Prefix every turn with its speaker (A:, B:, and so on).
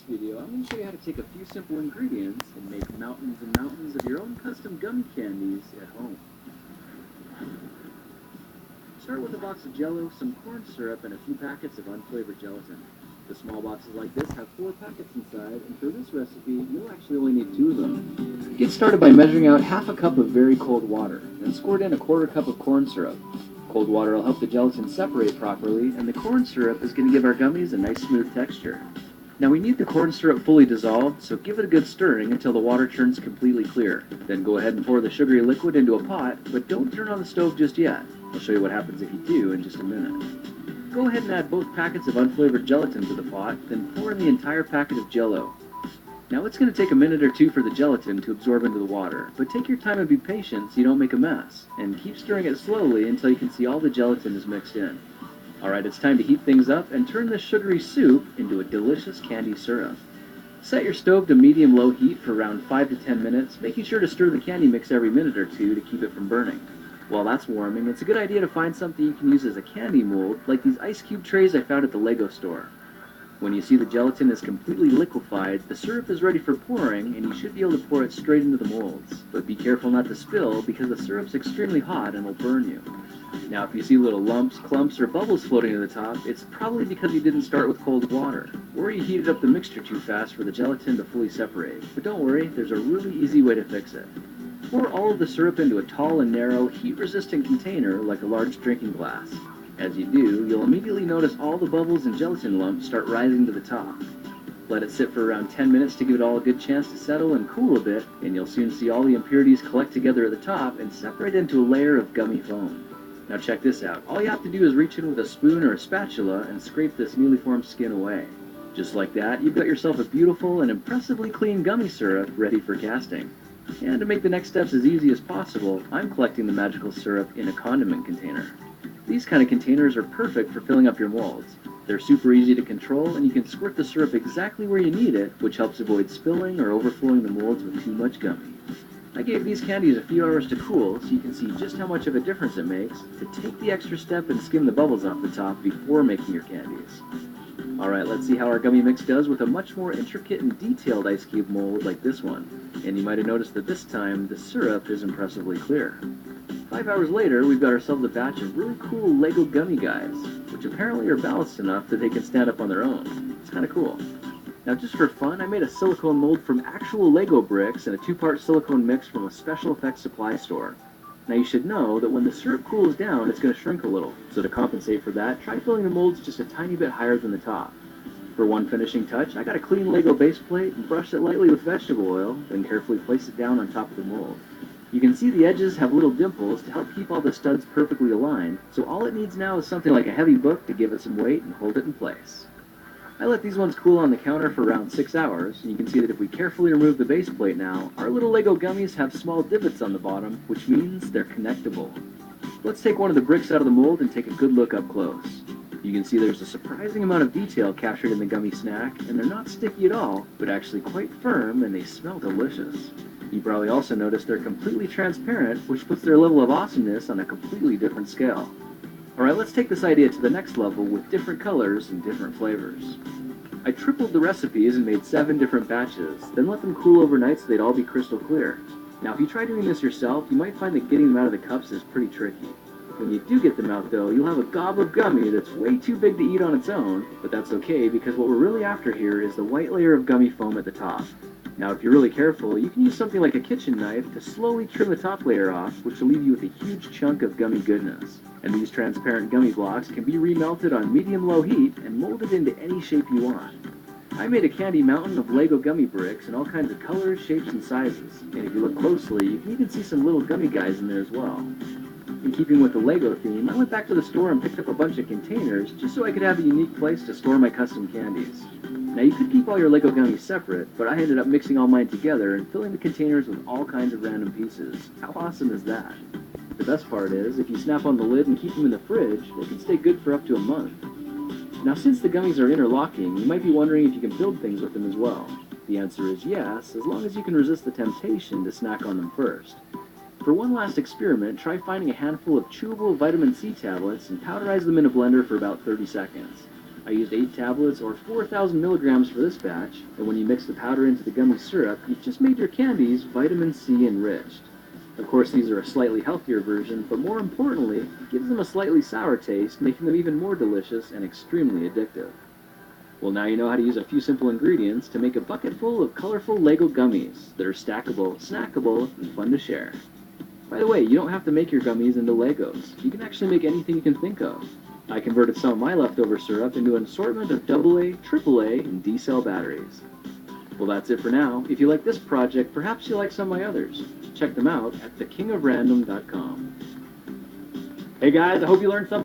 A: video, I'm going to show you how to take a few simple ingredients and make mountains and mountains of your own custom gummy candies at home. Start with a box of Jell-O, some corn syrup, and a few packets of unflavored gelatin. The small boxes like this have 4 packets inside, and for this recipe, you'll actually only need 2 of them. Get started by measuring out half a cup of very cold water, then squirt in a 1/4 cup of corn syrup. Cold water will help the gelatin separate properly, and the corn syrup is going to give our gummies a nice smooth texture. Now we need the corn syrup fully dissolved, so give it a good stirring until the water turns completely clear. Then go ahead and pour the sugary liquid into a pot, but don't turn on the stove just yet. I'll show you what happens if you do in just a minute. Go ahead and add both packets of unflavored gelatin to the pot, then pour in the entire packet of Jell-O. Now it's going to take a minute or 2 for the gelatin to absorb into the water, but take your time and be patient so you don't make a mess, and keep stirring it slowly until you can see all the gelatin is mixed in. Alright, it's time to heat things up and turn this sugary soup into a delicious candy syrup. Set your stove to medium-low heat for around 5 to 10 minutes, making sure to stir the candy mix every minute or 2 to keep it from burning. While that's warming, it's a good idea to find something you can use as a candy mold, like these ice cube trays I found at the Lego store. When you see the gelatin is completely liquefied, the syrup is ready for pouring, and you should be able to pour it straight into the molds. But be careful not to spill, because the syrup's extremely hot and will burn you. Now, if you see little lumps, clumps, or bubbles floating to the top, it's probably because you didn't start with cold water, or you heated up the mixture too fast for the gelatin to fully separate. But don't worry, there's a really easy way to fix it. Pour all of the syrup into a tall and narrow, heat-resistant container like a large drinking glass. As you do, you'll immediately notice all the bubbles and gelatin lumps start rising to the top. Let it sit for around 10 minutes to give it all a good chance to settle and cool a bit, and you'll soon see all the impurities collect together at the top and separate into a layer of gummy foam. Now check this out. All you have to do is reach in with a spoon or a spatula and scrape this newly formed skin away. Just like that, you've got yourself a beautiful and impressively clean gummy syrup ready for casting. And to make the next steps as easy as possible, I'm collecting the magical syrup in a condiment container. These kind of containers are perfect for filling up your molds. They're super easy to control, and you can squirt the syrup exactly where you need it, which helps avoid spilling or overflowing the molds with too much gummy. I gave these candies a few hours to cool, so you can see just how much of a difference it makes to take the extra step and skim the bubbles off the top before making your candies. Alright, let's see how our gummy mix does with a much more intricate and detailed ice cube mold like this one. And you might have noticed that this time, the syrup is impressively clear. 5 hours later, we've got ourselves a batch of really cool Lego gummy guys, which apparently are balanced enough that they can stand up on their own. It's kind of cool. Now just for fun, I made a silicone mold from actual Lego bricks and a 2-part silicone mix from a special effects supply store. Now you should know that when the syrup cools down, it's going to shrink a little. So to compensate for that, try filling the molds just a tiny bit higher than the top. For one finishing touch, I got a clean Lego base plate and brushed it lightly with vegetable oil, then carefully placed it down on top of the mold. You can see the edges have little dimples to help keep all the studs perfectly aligned, so all it needs now is something like a heavy book to give it some weight and hold it in place. I let these ones cool on the counter for around 6 hours, and you can see that if we carefully remove the base plate now, our little Lego gummies have small divots on the bottom, which means they're connectable. Let's take one of the bricks out of the mold and take a good look up close. You can see there's a surprising amount of detail captured in the gummy snack, and they're not sticky at all, but actually quite firm, and they smell delicious. You probably also noticed they're completely transparent, which puts their level of awesomeness on a completely different scale. Alright, let's take this idea to the next level with different colors and different flavors. I tripled the recipes and made 7 different batches, then let them cool overnight so they'd all be crystal clear. Now if you try doing this yourself, you might find that getting them out of the cups is pretty tricky. When you do get them out though, you'll have a gob of gummy that's way too big to eat on its own, but that's okay because what we're really after here is the white layer of gummy foam at the top. Now if you're really careful, you can use something like a kitchen knife to slowly trim the top layer off, which will leave you with a huge chunk of gummy goodness. And these transparent gummy blocks can be remelted on medium-low heat and molded into any shape you want. I made a candy mountain of Lego gummy bricks in all kinds of colors, shapes, and sizes. And if you look closely, you can even see some little gummy guys in there as well. In keeping with the Lego theme, I went back to the store and picked up a bunch of containers just so I could have a unique place to store my custom candies. Now you could keep all your Lego gummies separate, but I ended up mixing all mine together and filling the containers with all kinds of random pieces. How awesome is that? The best part is, if you snap on the lid and keep them in the fridge, they can stay good for up to a month. Now since the gummies are interlocking, you might be wondering if you can build things with them as well. The answer is yes, as long as you can resist the temptation to snack on them first. For one last experiment, try finding a handful of chewable vitamin C tablets and powderize them in a blender for about 30 seconds. I used 8 tablets or 4,000 milligrams for this batch, and when you mix the powder into the gummy syrup, you've just made your candies vitamin C enriched. Of course, these are a slightly healthier version, but more importantly, it gives them a slightly sour taste, making them even more delicious and extremely addictive. Well, now you know how to use a few simple ingredients to make a bucket full of colorful Lego gummies that are stackable, snackable, and fun to share. By the way, you don't have to make your gummies into Legos. You can actually make anything you can think of. I converted some of my leftover syrup into an assortment of AA, AAA, and D-cell batteries. Well, that's it for now. If you like this project, perhaps you'll like some of my others. Check them out at thekingofrandom.com. Hey guys, I hope you learned something.